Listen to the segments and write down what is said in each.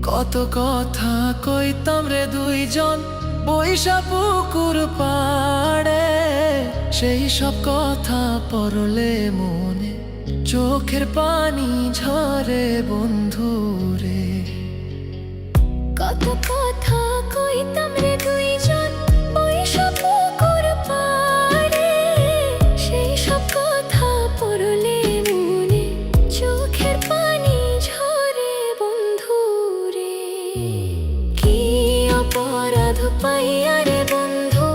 কত কথা কইতাম রে দুইজন বৈশা পুকুর পাড়ে, সেই সব কথা পড়লে মনে চোখের পানি ঝরে বন্ধু রে। কত কথা কইতাম রে দুইজন বৈশা পুকুর পাড়ে, সেই সব কথা পড়লে মনে চোখের পানি ঝরে বন্ধু রে। কি অপরাধ পাইয়া রে বন্ধু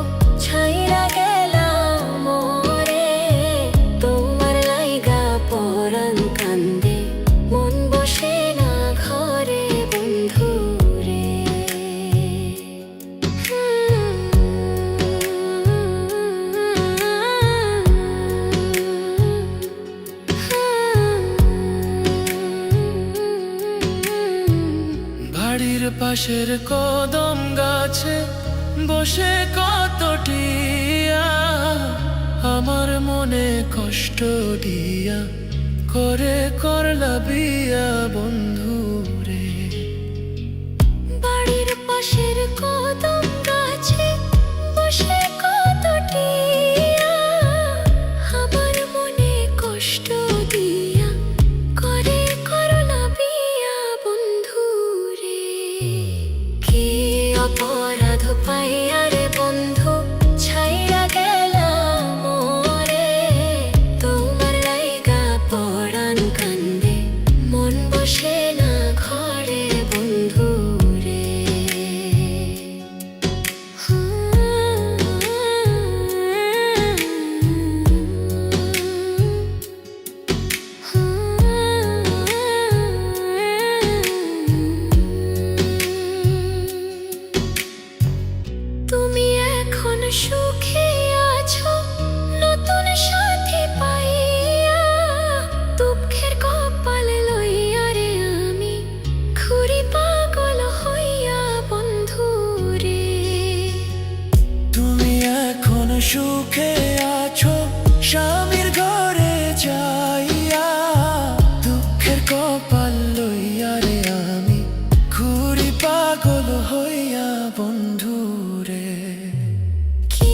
ছাইরা গেলাম মোরে, তোমার লাইগা পরাণ কান্দে মন বসে না ঘরে বন্ধু রে। বাড়ির পাশের কদম গাছে বসে কত টিয়া, আমার মনে কষ্ট দিয়া করে করলা বিয়া বন্ধু রে। বাড়ির পাশের কদম গাছে বসে কত টিয়া, আমার মনে কষ্ট দিয়া করে করলা বিয়া বন্ধু রে। কি অপরাধ পাইয়া রে বন্ধু ছাইরা গেলাম মোরে, তোমার লাইগা পরাণ কান্দে মন বসে না ঘরে বন্ধু রে। তুমি এখন সুখে আছো নতুন সাথী পাইয়া, দুঃখের কপাল লইয়া রে আমি ঘুরি পাগল হইয়া বন্ধু রে। তুমি এখন সুখে আছো স্বামীর ঘরে যাইয়া, দুঃখের কপাল লইয়া রে আমি ঘুরি পাগল হইয়া বন্ধু রে। কি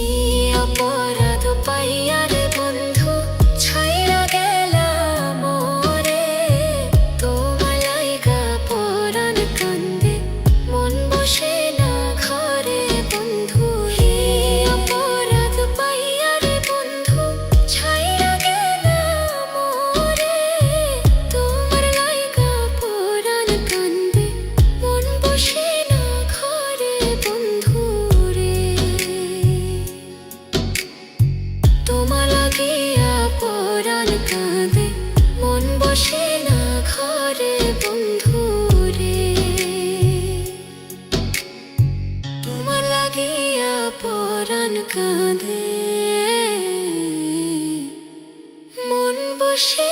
অপরাধ পাইয়া রে বন্ধু ছাইরা গেলাম মোরে, তোমার লাইগা পরাণ কান্দে মন বসে না ঘরে বন্ধু রে। অপরাধ পাইয়া রে বন্ধু ছাইরা গেলাম মোরে, তোমার লাইগা পরাণ কান্দে মন বসে না ঘরে বন্ধু রে। তোমার লাগিয়া পরাণ কাঁদে মন বসে না ঘরে বন্ধু রে। তোমার লাগিয়া পরাণ কাঁদে মন বসে